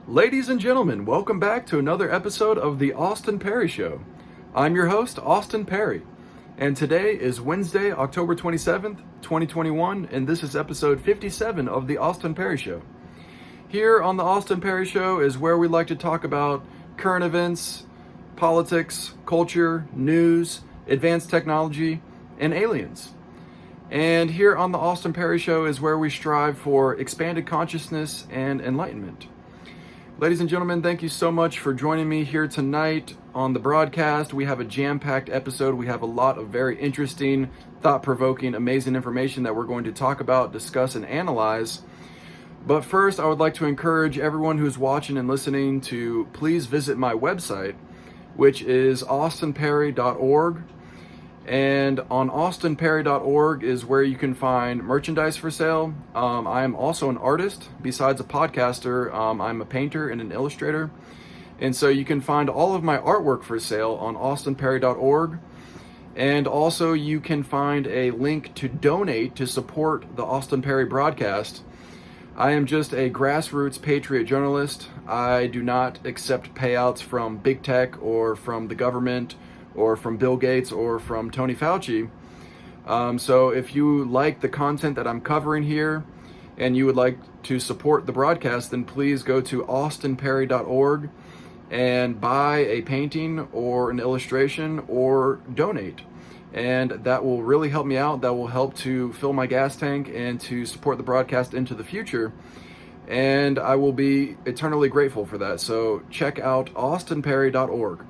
Ladies and gentlemen, welcome back to another episode of the Austin Perry Show. I'm your host, Austin Perry, and today is Wednesday, October 27th, 2021, and this is episode 57 of the Austin Perry Show. Here on the Austin Perry Show is where we like to talk about current events, politics, culture, news, advanced technology, and aliens. And here on the Austin Perry Show is where we strive for expanded consciousness and enlightenment. Ladies and gentlemen, thank you so much for joining me here tonight on the broadcast. We have a jam-packed episode. We have a lot of very interesting, thought-provoking, amazing information that we're going to talk about, discuss, and analyze. But first, I would like to encourage everyone who's watching and listening to please visit my website, which is AustinParry.org. And on AustinParry.org is where you can find merchandise for sale. I am also an artist. Besides a podcaster, I'm a painter and an illustrator. And so you can find all of my artwork for sale on AustinParry.org. And also you can find a link to donate to support the Austin Perry broadcast. I am just a grassroots patriot journalist. I do not accept payouts from big tech or from the government or from Bill Gates, or from Tony Fauci. So if you like the content that I'm covering here, and you would like to support the broadcast, then please go to austinparry.org and buy a painting or an illustration or donate. And that will really help me out. That will help to fill my gas tank and to support the broadcast into the future. And I will be eternally grateful for that. So check out austinparry.org.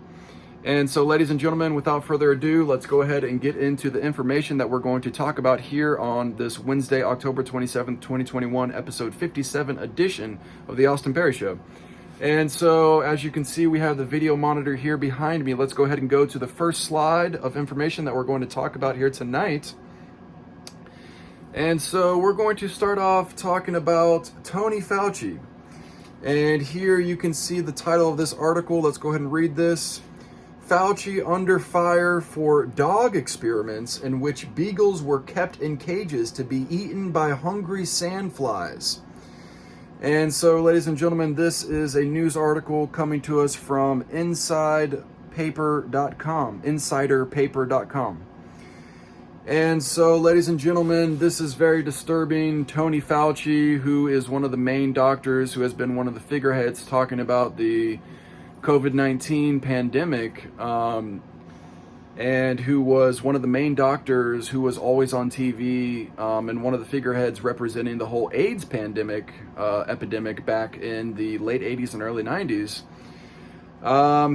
And so, ladies and gentlemen, without further ado, let's go ahead and get into the information that we're going to talk about here on this Wednesday, October 27th, 2021, episode 57 edition of the Austin Perry Show. And so, as you can see, we have the video monitor here behind me. Let's go ahead and go to the first slide of information that we're going to talk about here tonight. And so, we're going to start off talking about Tony Fauci. And here you can see the title of this article. Let's go ahead and read this. Fauci under fire for dog experiments in which beagles were kept in cages to be eaten by hungry sandflies. And so, ladies and gentlemen, this is a news article coming to us from insiderpaper.com. And so, ladies and gentlemen, this is very disturbing. Tony Fauci, who is one of the main doctors, who has been one of the figureheads talking about the COVID-19 pandemic, and who was one of the main doctors who was always on TV, and one of the figureheads representing the whole AIDS pandemic epidemic back in the late 80s and early 90s.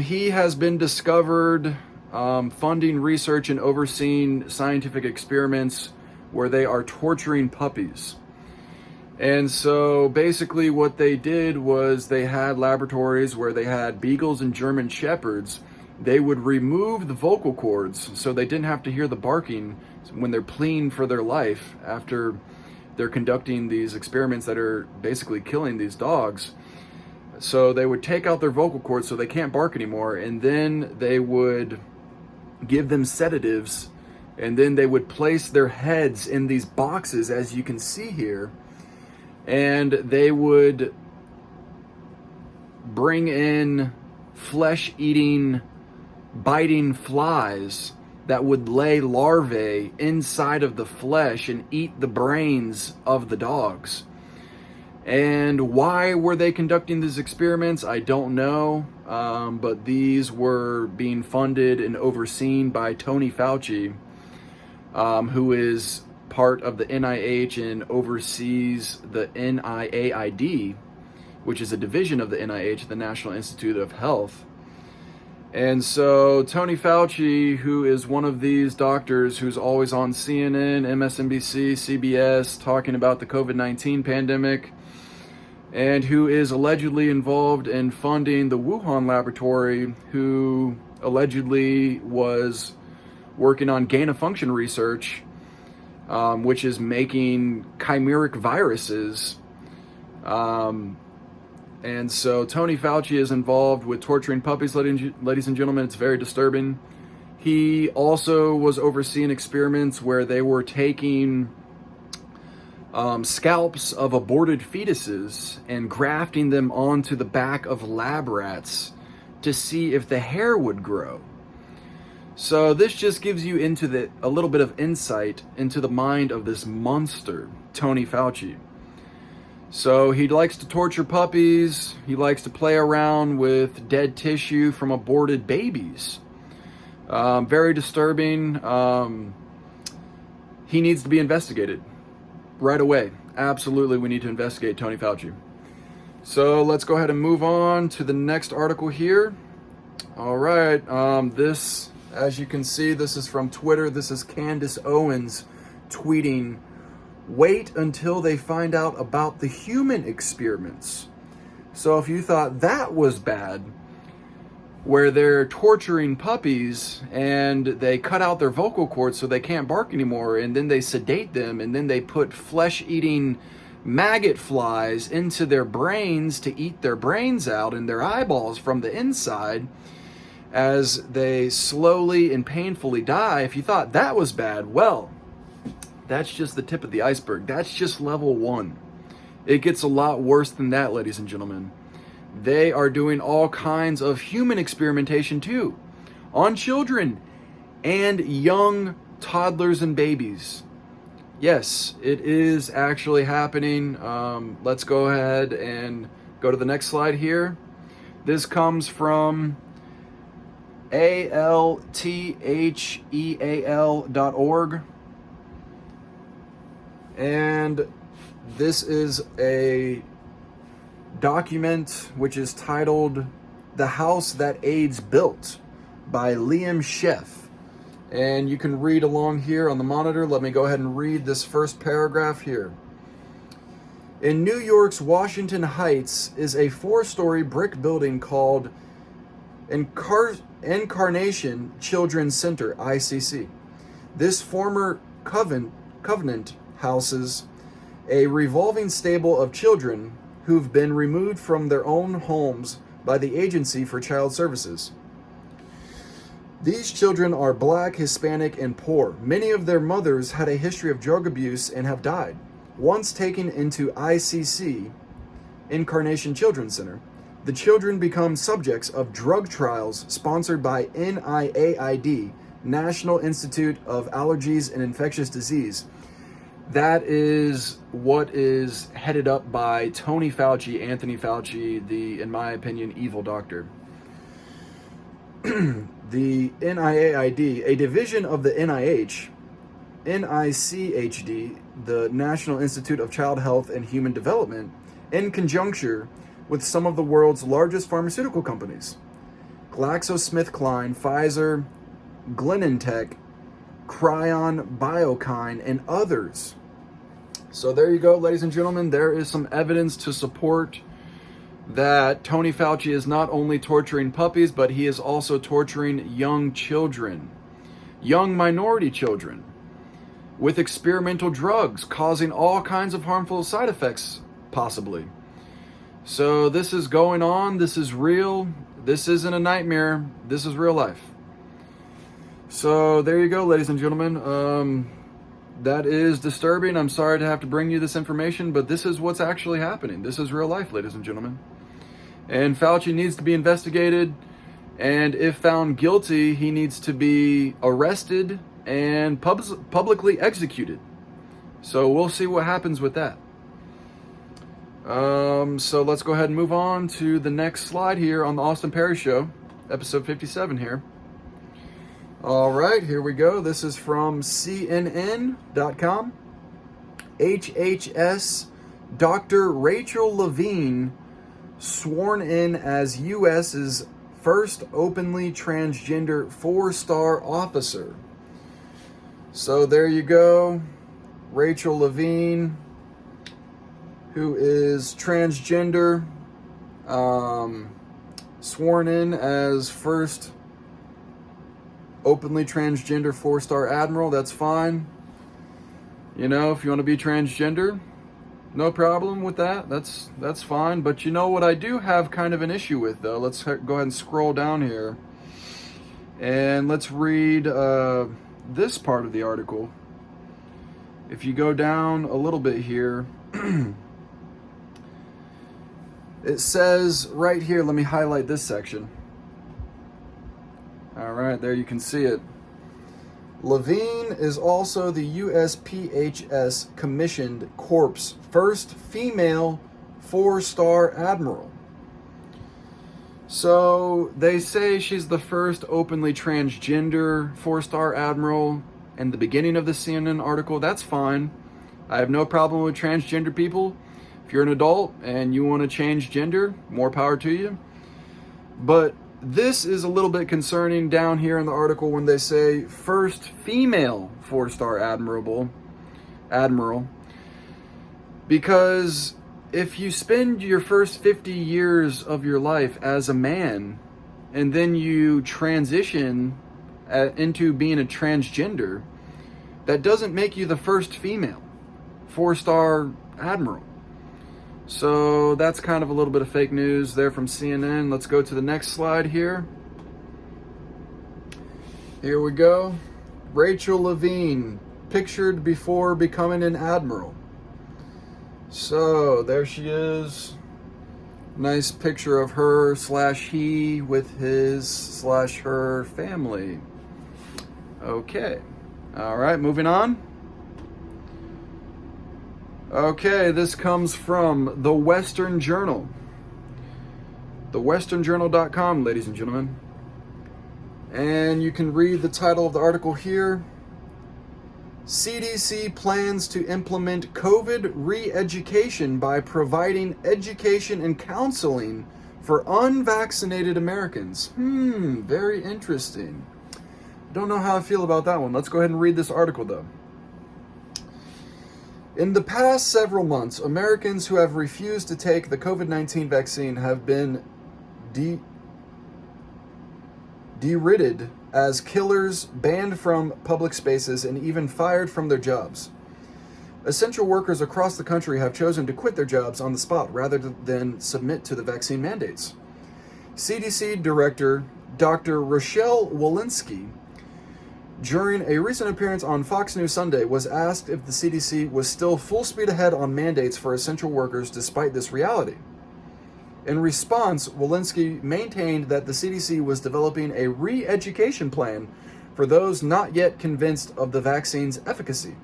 He has been discovered funding research and overseeing scientific experiments where they are torturing puppies. And so basically what they did was they had laboratories where they had beagles and German shepherds. They would remove the vocal cords so they didn't have to hear the barking when they're pleading for their life after they're conducting these experiments that are basically killing these dogs. So they would take out their vocal cords so they can't bark anymore, and then they would give them sedatives, and then they would place their heads in these boxes, as you can see here. And they would bring in flesh-eating, biting flies that would lay larvae inside of the flesh and eat the brains of the dogs. And why were they conducting these experiments? I don't know, but these were being funded and overseen by Tony Fauci, who is part of the NIH and oversees the NIAID, which is a division of the NIH, the National Institute of Health. And so Tony Fauci, who is one of these doctors who's always on CNN, MSNBC, CBS, talking about the COVID-19 pandemic, and who is allegedly involved in funding the Wuhan laboratory, who allegedly was working on gain-of-function research, which is making chimeric viruses. And so Tony Fauci is involved with torturing puppies, ladies and gentlemen. It's very disturbing. He also was overseeing experiments where they were taking scalps of aborted fetuses and grafting them onto the back of lab rats to see if the hair would grow. So this just gives you a little bit of insight into the mind of this monster, Tony Fauci. So he likes to torture puppies. He likes to play around with dead tissue from aborted babies. Very disturbing. He needs to be investigated right away. Absolutely, we need to investigate Tony Fauci. So let's go ahead and move on to the next article here. All right, this, as you can see, this is from Twitter. This is Candace Owens tweeting, "Wait until they find out about the human experiments." So if you thought that was bad, where they're torturing puppies and they cut out their vocal cords so they can't bark anymore, and then they sedate them, and then they put flesh-eating maggot flies into their brains to eat their brains out and their eyeballs from the inside as they slowly and painfully die, if you thought that was bad, well, that's just the tip of the iceberg. That's just level 1. It gets a lot worse than that, ladies and gentlemen. They are doing all kinds of human experimentation too, on children and young toddlers and babies. Yes, it is actually happening. Let's go ahead and go to the next slide here. This comes from altheal.org. And this is a document which is titled "The House That AIDS Built" by Liam Sheff. And you can read along here on the monitor. Let me go ahead and read this first paragraph here. In New York's Washington Heights is a 4-story brick building called Incarnation Children's Center, ICC. This former Covenant houses a revolving stable of children who've been removed from their own homes by the Agency for Child Services. These children are Black, Hispanic, and poor. Many of their mothers had a history of drug abuse and have died. Once taken into ICC, Incarnation Children's Center, the children become subjects of drug trials sponsored by NIAID, National Institute of Allergies and Infectious Disease. That is what is headed up by Tony Fauci, Anthony Fauci, the, in my opinion, evil doctor. The NIAID, a division of the NIH, NICHD, the National Institute of Child Health and Human Development, in conjunction with some of the world's largest pharmaceutical companies, GlaxoSmithKline, Pfizer, Genentech, Cryon, Biokine, and others. So there you go, ladies and gentlemen. There is some evidence to support that Tony Fauci is not only torturing puppies, but he is also torturing young children, young minority children, with experimental drugs, causing all kinds of harmful side effects, possibly. So this is going on. This is real. This isn't a nightmare. This is real life. So there you go, ladies and gentlemen. That is disturbing. I'm sorry to have to bring you this information, but this is what's actually happening. This is real life, ladies and gentlemen. And Fauci needs to be investigated. And if found guilty, he needs to be arrested and publicly executed. So we'll see what happens with that. So let's go ahead and move on to the next slide here on the Austin Perry Show, episode 57 here. All right, here we go. This is from CNN.com. HHS Dr. Rachel Levine sworn in as U.S.'s first openly transgender 4-star officer. So there you go. Rachel Levine, who is transgender, sworn in as first openly transgender 4-star admiral. That's fine. You know, if you want to be transgender, no problem with that. That's fine. But you know what I do have kind of an issue with, though? Let's go ahead and scroll down here. And let's read this part of the article. if you go down a little bit here, it says right here, let me highlight this section. All right, there you can see it. Levine is also the USPHS commissioned corps' first female 4-star admiral. So they say she's the first openly transgender 4-star admiral in the beginning of the CNN article. That's fine. I have no problem with transgender people. If you're an adult and you want to change gender, more power to you. But this is a little bit concerning down here in the article when they say first female 4-star admiral, because if you spend your first 50 years of your life as a man and then you transition into being a transgender, that doesn't make you the first female 4-star admiral. So that's kind of a little bit of fake news there from CNN. Let's go to the next slide here. Here we go. Rachel Levine, pictured before becoming an admiral. So there she is. Nice picture of her / he with his / her family. Okay. All right, moving on. Okay, this comes from the Western Journal. TheWesternJournal.com, ladies and gentlemen. And you can read the title of the article here. CDC plans to implement COVID re-education by providing education and counseling for unvaccinated Americans. Very interesting. Don't know how I feel about that one. Let's go ahead and read this article, though. In the past several months, Americans who have refused to take the COVID-19 vaccine have been derided as killers, banned from public spaces, and even fired from their jobs. Essential workers across the country have chosen to quit their jobs on the spot rather than submit to the vaccine mandates. CDC Director Dr. Rochelle Walensky, during a recent appearance on Fox News Sunday, was asked if the CDC was still full speed ahead on mandates for essential workers despite this reality. In response, Walensky maintained that the CDC was developing a re-education plan for those not yet convinced of the vaccine's efficacy.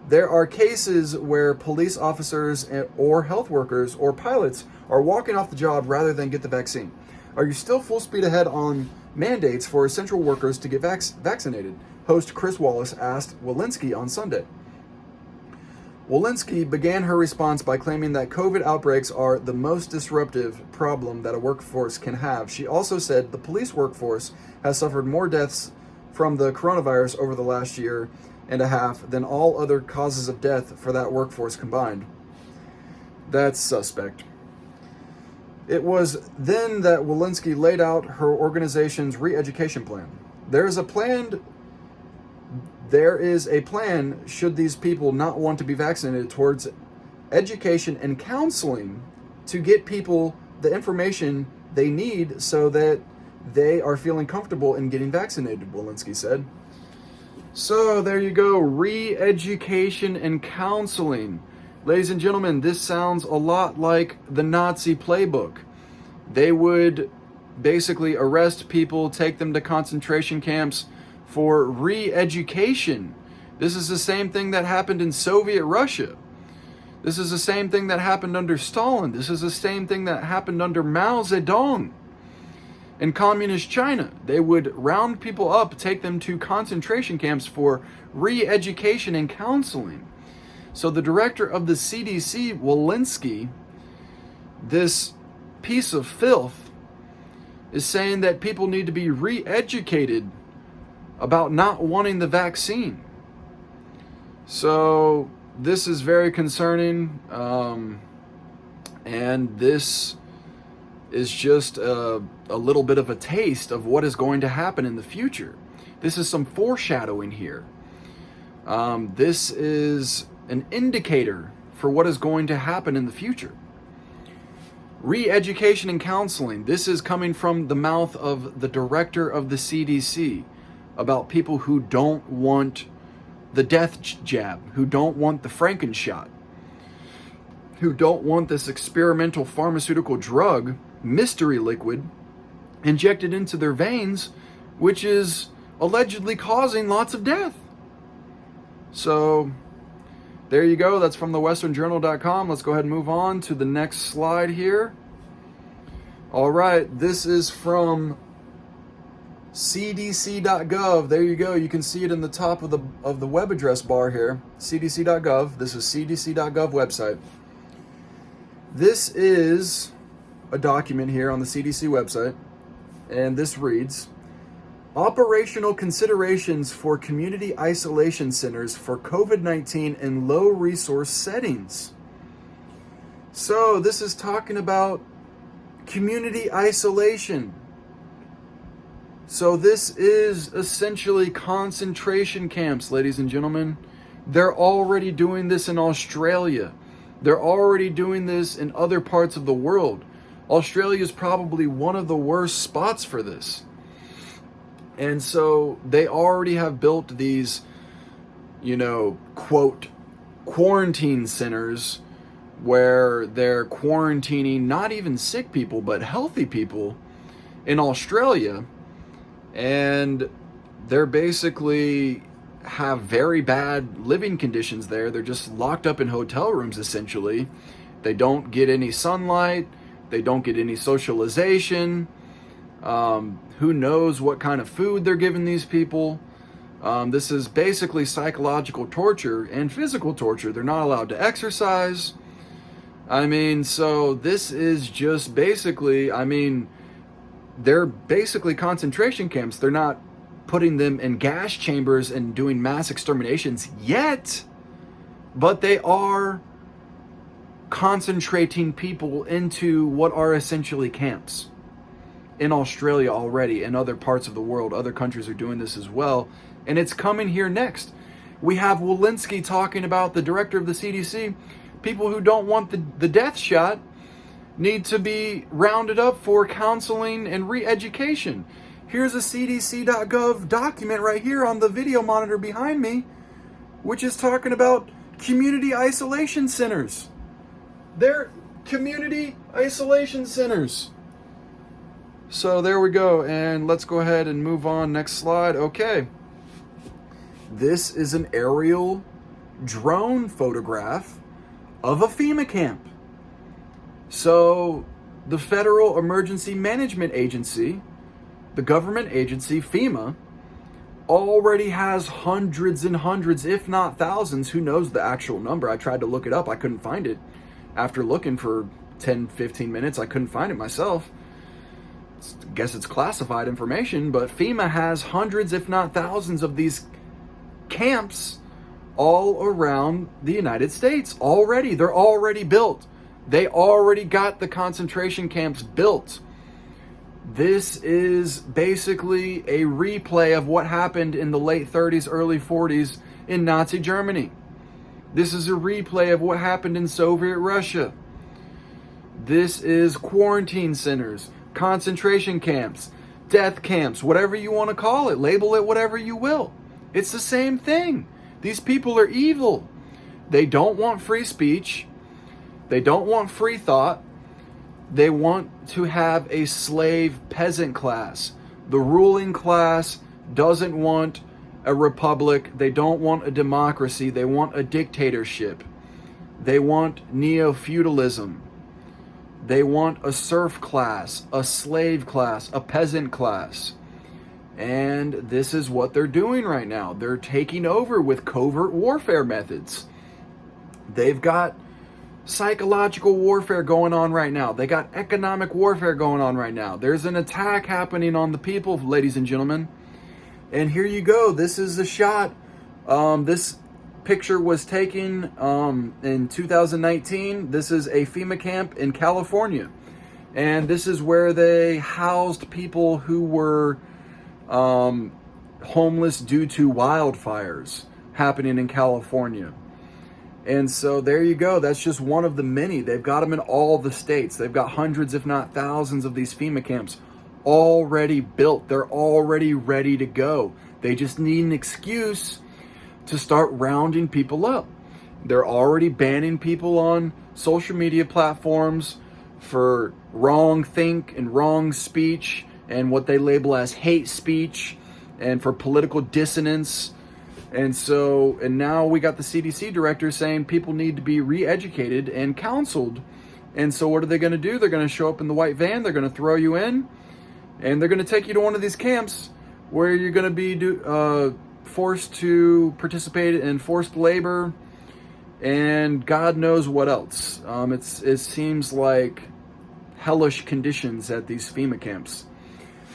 There are cases where police officers or health workers or pilots are walking off the job rather than get the vaccine. Are you still full speed ahead on mandates for essential workers to get vaccinated? Host Chris Wallace asked Walensky on Sunday. Walensky began her response by claiming that COVID outbreaks are the most disruptive problem that a workforce can have. She also said the police workforce has suffered more deaths from the coronavirus over the last year and a half than all other causes of death for that workforce combined. That's suspect. It was then that Walensky laid out her organization's re-education plan. There is a plan should these people not want to be vaccinated towards education and counseling to get people the information they need so that they are feeling comfortable in getting vaccinated, Walensky said. So there you go, re-education and counseling. Ladies and gentlemen, this sounds a lot like the Nazi playbook. They would basically arrest people, take them to concentration camps for re-education. This is the same thing that happened in Soviet Russia. This is the same thing that happened under Stalin. This is the same thing that happened under Mao Zedong. In communist China, they would round people up, take them to concentration camps for re-education and counseling. So the director of the CDC, Walensky, this piece of filth, is saying that people need to be re-educated about not wanting the vaccine. So this is very concerning, and this is just a little bit of a taste of what is going to happen in the future. This is some foreshadowing here. This is an indicator for what is going to happen in the future. Re-education and counseling. This is coming from the mouth of the director of the CDC about people who don't want the death jab, who don't want the Frankenshot, who don't want this experimental pharmaceutical drug, mystery liquid, injected into their veins, which is allegedly causing lots of death. So there you go. That's from the westernjournal.com. Let's go ahead and move on to the next slide here. All right, this is from cdc.gov. There you go. You can see it in the top of the web address bar here. cdc.gov. This is cdc.gov website. This is a document here on the CDC website, and this reads: Operational considerations for community isolation centers for COVID-19 in low resource settings. So this is talking about community isolation. So this is essentially concentration camps, ladies and gentlemen. They're already doing this in Australia. They're already doing this in other parts of the world. Australia is probably one of the worst spots for this. And so they already have built these, quote, quarantine centers where they're quarantining not even sick people, but healthy people in Australia. And they're basically have very bad living conditions there. They're just locked up in hotel rooms, essentially. They don't get any sunlight. They don't get any socialization. Who knows what kind of food they're giving these people. This is basically psychological torture and physical torture. They're not allowed to exercise. So this is just basically, they're basically concentration camps. They're not putting them in gas chambers and doing mass exterminations yet, but they are concentrating people into what are essentially camps. In Australia already, and other parts of the world, other countries are doing this as well, and it's coming here next. We have Walensky talking about, the director of the CDC, people who don't want the death shot need to be rounded up for counseling and re-education. Here's a cdc.gov document right here on the video monitor behind me, which is talking about community isolation centers. They're community isolation centers. So there we go, and let's go ahead and move on. Next slide. Okay. This is an aerial drone photograph of a FEMA camp. So the Federal Emergency Management Agency, the government agency, FEMA, already has hundreds and hundreds, if not thousands. Who knows the actual number? I tried to look it up. I couldn't find it. After looking for 10, 15 minutes, I couldn't find it myself. I guess it's classified information, but FEMA has hundreds, if not thousands, of these camps all around the United States already. They're already built. They already got the concentration camps built. This is basically a replay of what happened in the late 30s, early 40s in Nazi Germany. This is a replay of what happened in Soviet Russia. This is quarantine centers, concentration camps, death camps, whatever you want to call it. Label it whatever you will. It's the same thing. These people are evil. They don't want free speech. They don't want free thought. They want to have a slave peasant class. The ruling class doesn't want a republic. They don't want a democracy. They want a dictatorship. They want neo-feudalism. They want a serf class, a slave class, a peasant class. And this is what they're doing right now. They're taking over with covert warfare methods. They've got psychological warfare going on right now. They got economic warfare going on right now. There's an attack happening on the people, ladies and gentlemen. And here you go. This is the shot. This picture was taken in 2019. This is a FEMA camp in California. And this is where they housed people who were homeless due to wildfires happening in California. And so there you go. That's just one of the many. They've got them in all the states. They've got hundreds, if not thousands, of these FEMA camps already built. They're already ready to go. They just need an excuse to start rounding people up. They're already banning people on social media platforms for wrong think and wrong speech and what they label as hate speech and for political dissonance. And now we got the CDC director saying people need to be re-educated and counseled. And so what are they going to do? They're going to show up in the white van, they're going to throw you in, and they're going to take you to one of these camps where you're going to be forced to participate in forced labor and God knows what else. It seems like hellish conditions at these FEMA camps.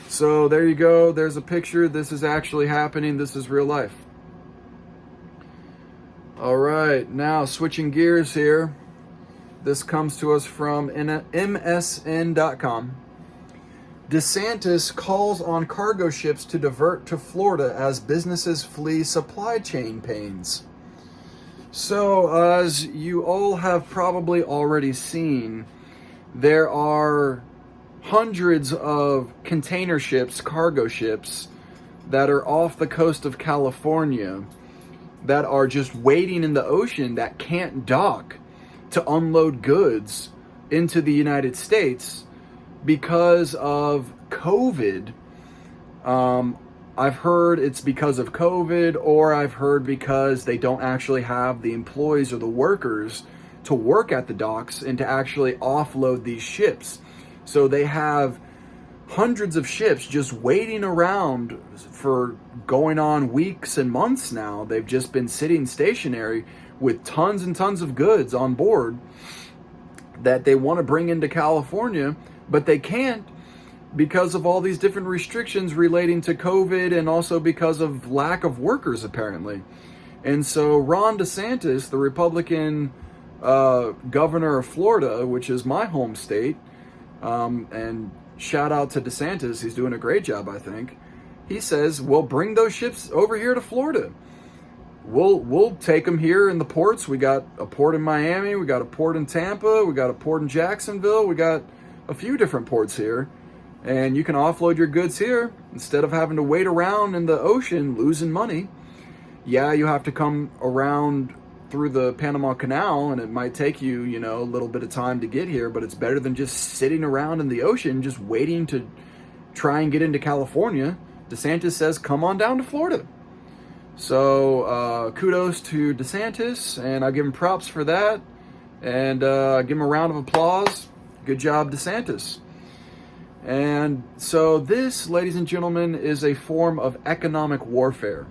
So there you go. There's a picture. This is actually happening. This is real life. All right, now switching gears here. This comes to us from MSN.com. DeSantis calls on cargo ships to divert to Florida as businesses flee supply chain pains. So, as you all have probably already seen, there are hundreds of container ships, cargo ships, that are off the coast of California that are just waiting in the ocean that can't dock to unload goods into the United States because of COVID. I've heard it's because of COVID, or I've heard because they don't actually have the employees or the workers to work at the docks and to actually offload these ships. So they have hundreds of ships just waiting around for going on weeks and months now. They've just been sitting stationary with tons and tons of goods on board that they want to bring into California, but they can't because of all these different restrictions relating to COVID and also because of lack of workers, apparently. And so Ron DeSantis, the Republican governor of Florida, which is my home state, and shout out to DeSantis, he's doing a great job, I think. He says, well, bring those ships over here to Florida. We'll take them here in the ports. We got a port in Miami, we got a port in Tampa, we got a port in Jacksonville, we got a few different ports here. And you can offload your goods here instead of having to wait around in the ocean losing money. Yeah, you have to come around through the Panama Canal and it might take you, a little bit of time to get here, but it's better than just sitting around in the ocean just waiting to try and get into California. DeSantis says, come on down to Florida. So kudos to DeSantis, and I give him props for that, and give him a round of applause. Good job, DeSantis. And so this, ladies and gentlemen, is a form of economic warfare.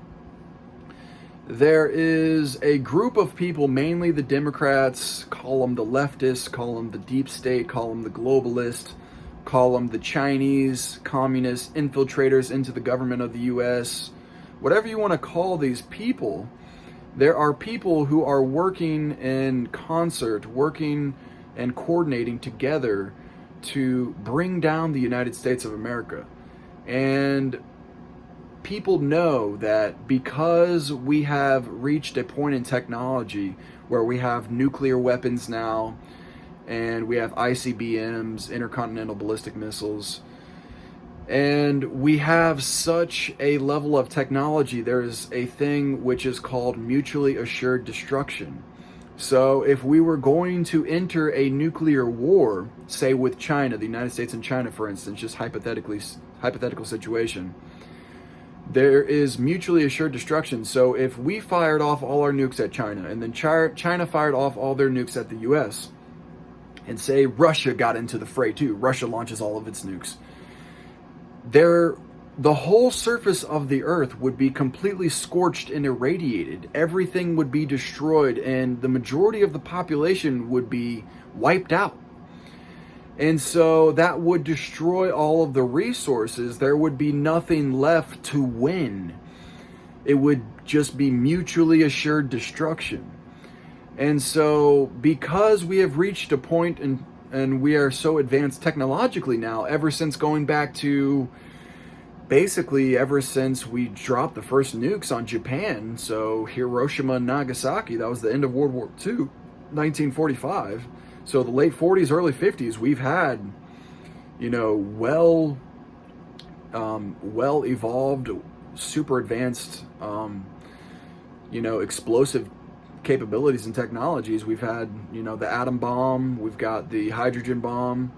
There is a group of people, mainly the Democrats, call them the leftists, call them the deep state, call them the globalist, call them the Chinese communist infiltrators into the government of the U.S., whatever you want to call these people. There are people who are working in concert, working and coordinating together to bring down the United States of America. And people know that because we have reached a point in technology where we have nuclear weapons now, and we have ICBMs, intercontinental ballistic missiles, and we have such a level of technology, there's a thing which is called mutually assured destruction. So if we were going to enter a nuclear war, say with China, the United States and China, for instance, just hypothetical situation, there is mutually assured destruction. So if we fired off all our nukes at China, and then China fired off all their nukes at the US, and say Russia got into the fray too, Russia launches all of its nukes, the whole surface of the earth would be completely scorched and irradiated. Everything would be destroyed, and the majority of the population would be wiped out. And so that would destroy all of the resources. There would be nothing left to win. It would just be mutually assured destruction. And so because we have reached a point and we are so advanced technologically now, ever since going back to basically ever since we dropped the first nukes on Japan, so Hiroshima and Nagasaki, that was the end of World War II, 1945. So the late 40s, early 50s, we've had, well evolved, super advanced explosive capabilities and technologies. We've had, the atom bomb, we've got the hydrogen bomb,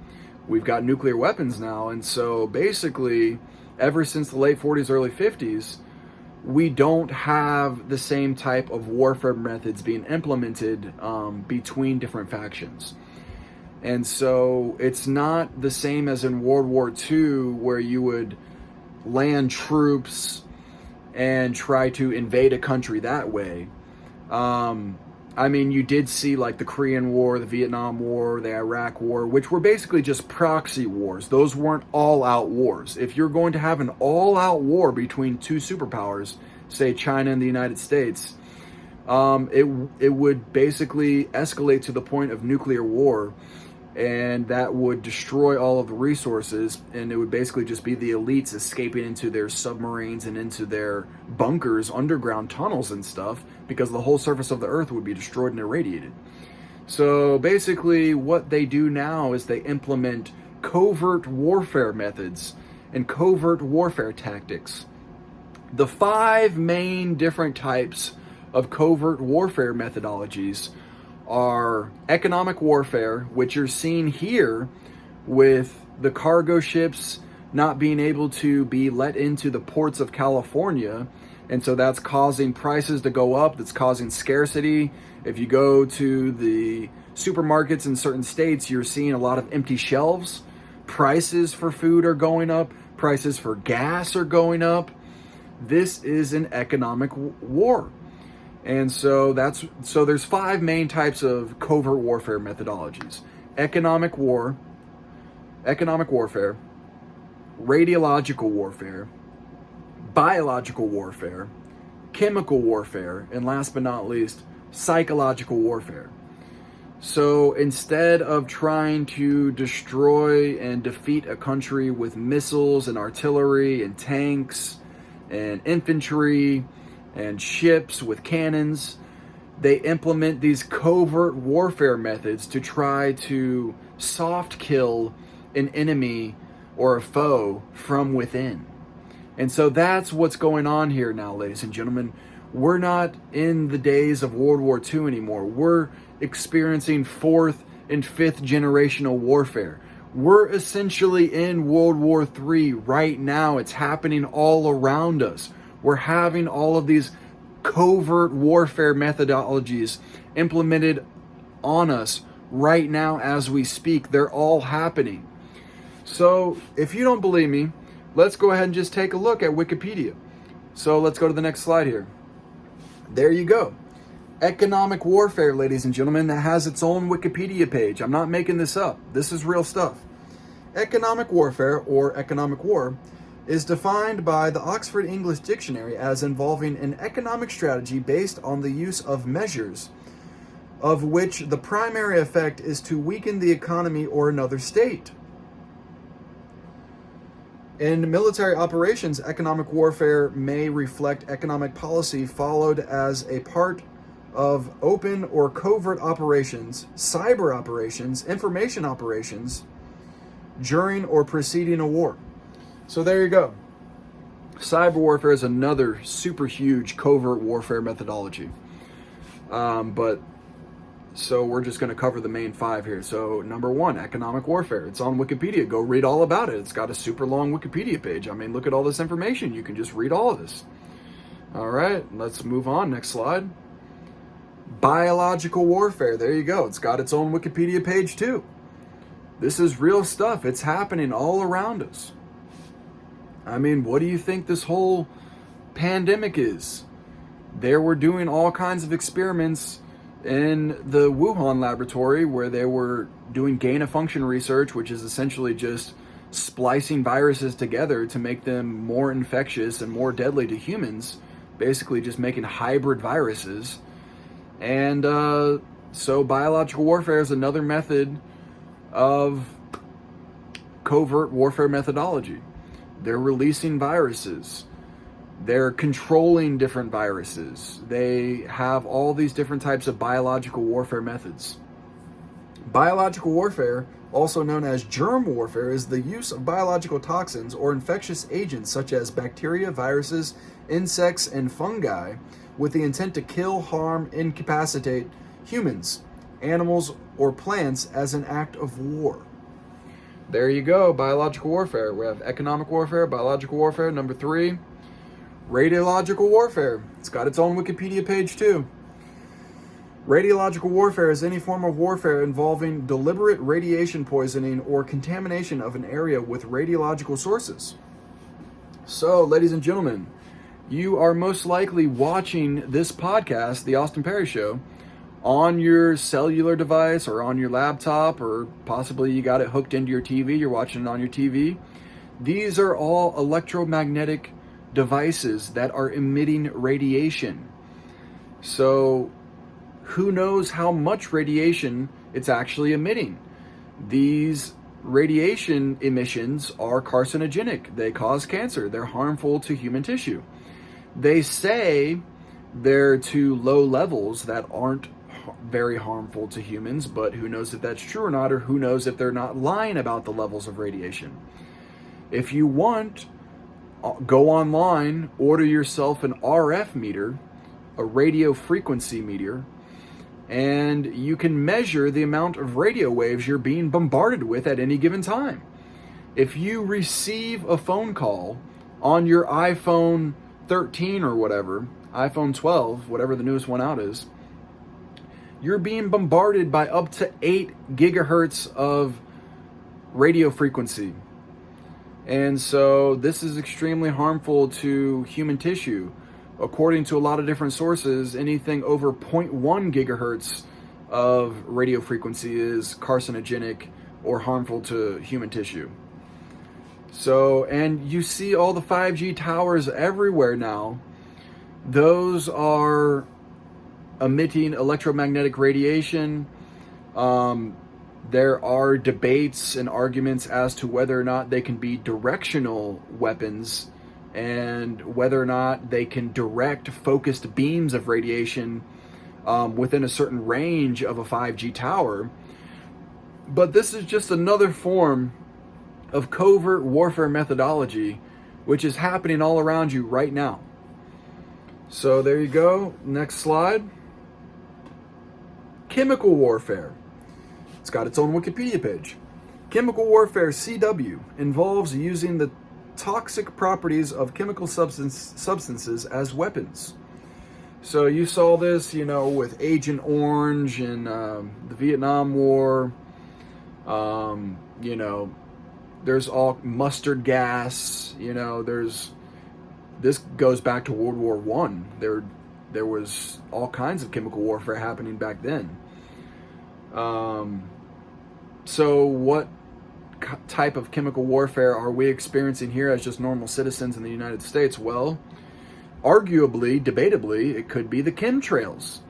we've got nuclear weapons now. And so basically, ever since the late 40s, early 50s, we don't have the same type of warfare methods being implemented between different factions. And so it's not the same as in World War II, where you would land troops and try to invade a country that way. You did see like the Korean War, the Vietnam War, the Iraq War, which were basically just proxy wars. Those weren't all-out wars. If you're going to have an all-out war between two superpowers, say China and the United States, it would basically escalate to the point of nuclear war, and that would destroy all of the resources, and it would basically just be the elites escaping into their submarines and into their bunkers, underground tunnels and stuff, because the whole surface of the earth would be destroyed and irradiated. So basically what they do now is they implement covert warfare methods and covert warfare tactics. The 5 main different types of covert warfare methodologies are economic warfare, which you're seeing here with the cargo ships not being able to be let into the ports of California. And so that's causing prices to go up. That's causing scarcity. If you go to the supermarkets in certain states, you're seeing a lot of empty shelves. Prices for food are going up. Prices for gas are going up. This is an economic war. And so there's 5 main types of covert warfare methodologies: economic warfare, radiological warfare, biological warfare, chemical warfare, and last but not least, psychological warfare. So instead of trying to destroy and defeat a country with missiles and artillery and tanks and infantry and ships with cannons, they implement these covert warfare methods to try to soft kill an enemy or a foe from within. And so that's what's going on here now, ladies and gentlemen. We're not in the days of World War II anymore. We're experiencing 4th and 5th generational warfare. We're essentially in World War III right now. It's happening all around us. We're having all of these covert warfare methodologies implemented on us right now as we speak. They're all happening. So if you don't believe me, let's go ahead and just take a look at Wikipedia. So let's go to the next slide here. There you go. Economic warfare, ladies and gentlemen, that has its own Wikipedia page. I'm not making this up. This is real stuff. Economic warfare, or economic war, is defined by the Oxford English Dictionary as involving an economic strategy based on the use of measures of which the primary effect is to weaken the economy or another state. In military operations, economic warfare may reflect economic policy followed as a part of open or covert operations, cyber operations, information operations during or preceding a war. So there you go. Cyber warfare is another super huge covert warfare methodology. So we're just going to cover the main 5 here. So number 1, economic warfare. It's on Wikipedia. Go read all about it. It's got a super long Wikipedia page. I mean, look at all this information. You can just read all of this. All right, let's move on. Next slide. Biological warfare. There you go. It's got its own Wikipedia page too. This is real stuff. It's happening all around us. I mean, what do you think this whole pandemic is? They were doing all kinds of experiments in the Wuhan laboratory where they were doing gain-of-function research, which is essentially just splicing viruses together to make them more infectious and more deadly to humans, basically just making hybrid viruses. And so biological warfare is another method of covert warfare methodology. They're releasing viruses. They're controlling different viruses. They have all these different types of biological warfare methods. Biological warfare also known as germ warfare, is the use of biological toxins or infectious agents such as bacteria, viruses, insects, and fungi with the intent to kill, harm, incapacitate humans, animals, or plants as an act of war. There you go, biological warfare. We have economic warfare, biological warfare. Number 3, radiological warfare. It's got its own Wikipedia page too. Radiological warfare is any form of warfare involving deliberate radiation poisoning or contamination of an area with radiological sources. So, ladies and gentlemen, you are most likely watching this podcast, The Austin Perry Show, on your cellular device or on your laptop, or possibly you got it hooked into your TV, you're watching it on your TV. These are all electromagnetic devices that are emitting radiation. So who knows how much radiation it's actually emitting? These radiation emissions are carcinogenic. They cause cancer. They're harmful to human tissue. They say they're to low levels that aren't very harmful to humans, but who knows if that's true or not, or who knows if they're not lying about the levels of radiation. If you want, go online, order yourself an RF meter, a radio frequency meter, and you can measure the amount of radio waves you're being bombarded with at any given time. If you receive a phone call on your iPhone 13 or whatever, iPhone 12, whatever the newest one out is, you're being bombarded by up to 8 gigahertz of radio frequency. And so this is extremely harmful to human tissue. According to a lot of different sources, anything over 0.1 gigahertz of radio frequency is carcinogenic or harmful to human tissue. So, and you see all the 5G towers everywhere now. Those are emitting electromagnetic radiation. There are debates and arguments as to whether or not they can be directional weapons and whether or not they can direct focused beams of radiation within a certain range of a 5G tower. But this is just another form of covert warfare methodology, which is happening all around you right now. So there you go. Next slide. Chemical warfare. It's got its own Wikipedia page. Chemical warfare, CW, involves using the toxic properties of chemical substances as weapons. So you saw this, with Agent Orange and the Vietnam War. There's all mustard gas. This goes back to World War I. There was all kinds of chemical warfare happening back then. So what type of chemical warfare are we experiencing here as just normal citizens in the United States? Well, arguably, debatably, it could be the chemtrails,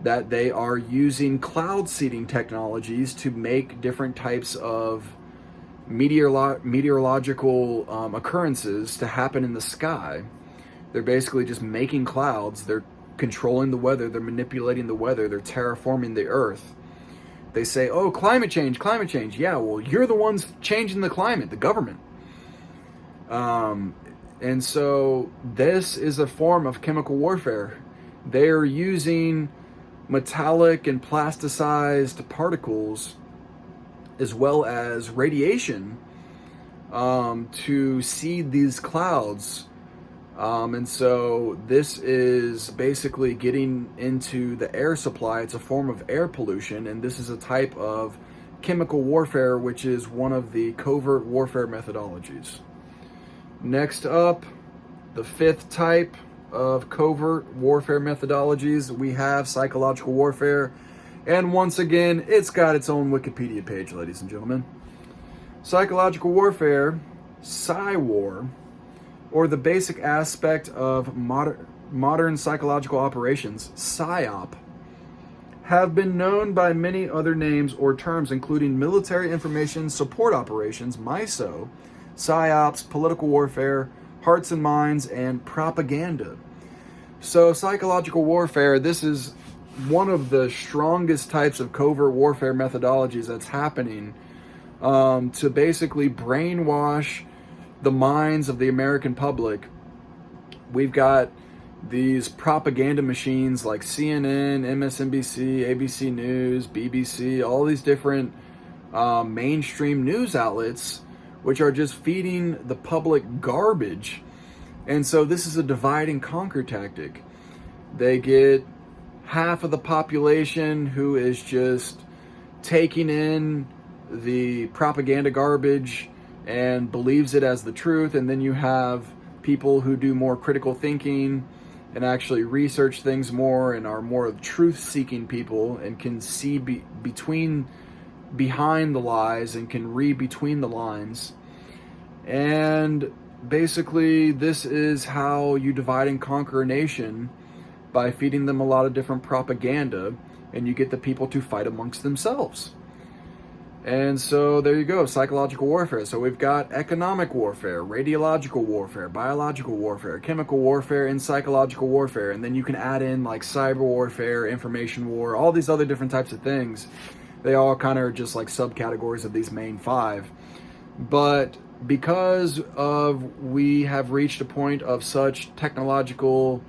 that they are using cloud seeding technologies to make different types of meteorological occurrences to happen in the sky. They're basically just making clouds. They're controlling the weather. They're manipulating the weather. They're terraforming the earth. They say, oh, climate change. Yeah, well, you're the ones changing the climate, the government. And so this is a form of chemical warfare. They're using metallic and plasticized particles as well as radiation to seed these clouds. And so this is basically getting into the air supply. It's a form of air pollution, and this is a type of chemical warfare, which is one of the covert warfare methodologies. Next up, the 5th type of covert warfare methodologies, we have psychological warfare. And once again, it's got its own Wikipedia page, ladies and gentlemen. Psychological warfare, PSY-war, or the basic aspect of modern psychological operations, PSYOP, have been known by many other names or terms, including military information support operations, MISO, PSYOPs, political warfare, hearts and minds, and propaganda. So psychological warfare, this is one of the strongest types of covert warfare methodologies that's happening to basically brainwash the minds of the American public. We've got these propaganda machines like CNN, MSNBC, ABC News, BBC, all these different mainstream news outlets, which are just feeding the public garbage. And so this is a divide and conquer tactic. They get half of the population who is just taking in the propaganda garbage and believes it as the truth, and then you have people who do more critical thinking and actually research things more and are more truth-seeking people and can see behind the lies and can read between the lines. And basically, this is how you divide and conquer a nation, by feeding them a lot of different propaganda, and you get the people to fight amongst themselves. And so there you go, psychological warfare. So we've got economic warfare, radiological warfare, biological warfare, chemical warfare, and psychological warfare. And then you can add in like cyber warfare, information war, all these other different types of things. They all kind of are just like subcategories of these main five. But because we have reached a point of such technological,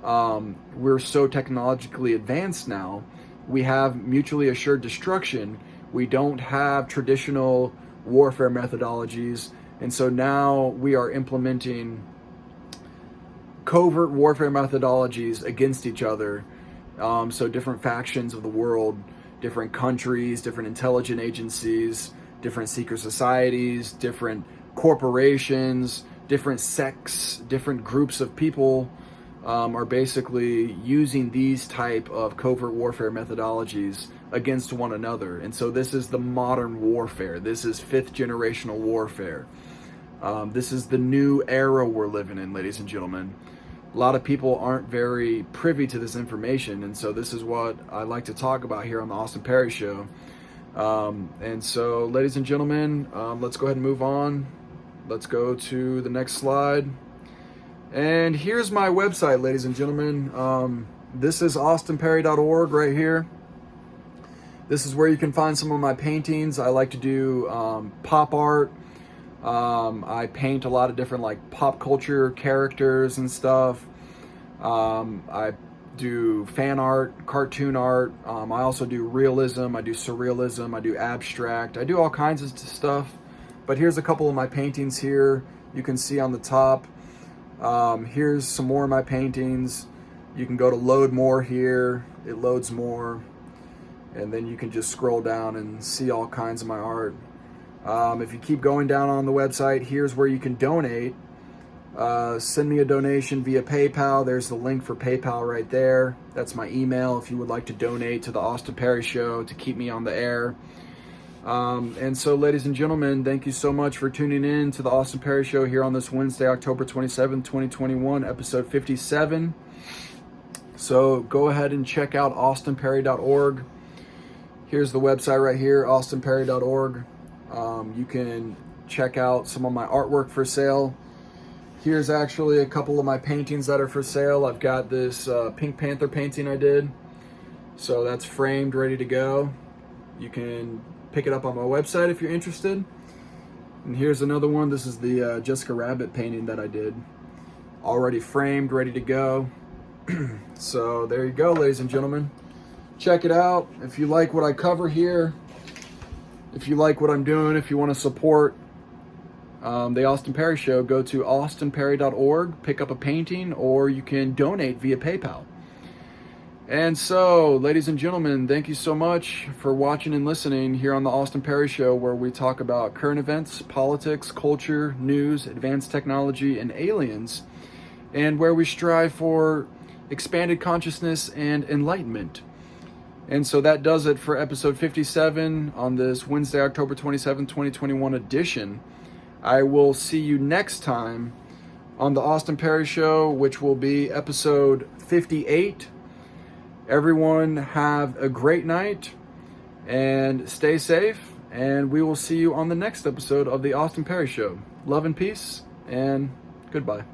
we're so technologically advanced now, we have mutually assured destruction. We don't have traditional warfare methodologies, and so now we are implementing covert warfare methodologies against each other. So different factions of the world, different countries, different intelligence agencies, different secret societies, different corporations, different sects, different groups of people are basically using these type of covert warfare methodologies against one another. And so this is the modern warfare. This is fifth generational warfare. This is the new era we're living in, ladies and gentlemen. A lot of people aren't very privy to this information, and so this is what I like to talk about here on the Austin Perry Show. And so, ladies and gentlemen, let's go ahead and move on. Let's go to the next slide. And here's my website, ladies and gentlemen. This is AustinParry.org right here. This is where you can find some of my paintings. I like to do pop art. I paint a lot of different like pop culture characters and stuff. I do fan art, cartoon art. I also do realism. I do surrealism. I do abstract. I do all kinds of stuff. But here's a couple of my paintings here. You can see on the top. Here's some more of my paintings. You can go to load more here. It loads more. And then you can just scroll down and see all kinds of my art. If you keep going down on the website, here's where you can donate. Send me a donation via PayPal. There's the link for PayPal right there. That's my email if you would like to donate to the Austin Perry Show to keep me on the air. And so, ladies and gentlemen, thank you so much for tuning in to the Austin Perry Show here on this Wednesday, October 27th, 2021, episode 57. So go ahead and check out AustinParry.org. Here's the website right here, AustinParry.org. You can check out some of my artwork for sale. Here's actually a couple of my paintings that are for sale. I've got this Pink Panther painting I did. So that's framed, ready to go. You can pick it up on my website if you're interested. And here's another one. This is the Jessica Rabbit painting that I did. Already framed, ready to go. So there you go, ladies and gentlemen. Check it out. If you like what I cover here, if you like what I'm doing, if you want to support the Austin Perry Show, go to austinparry.org, pick up a painting, or you can donate via PayPal. And so, ladies and gentlemen, thank you so much for watching and listening here on the Austin Perry Show, where we talk about current events, politics, culture, news, advanced technology, and aliens, and where we strive for expanded consciousness and enlightenment. And so that does it for episode 57 on this Wednesday, October 27, 2021 edition. I will see you next time on the Austin Perry Show, which will be episode 58. Everyone have a great night and stay safe. And we will see you on the next episode of the Austin Perry Show. Love and peace, and goodbye.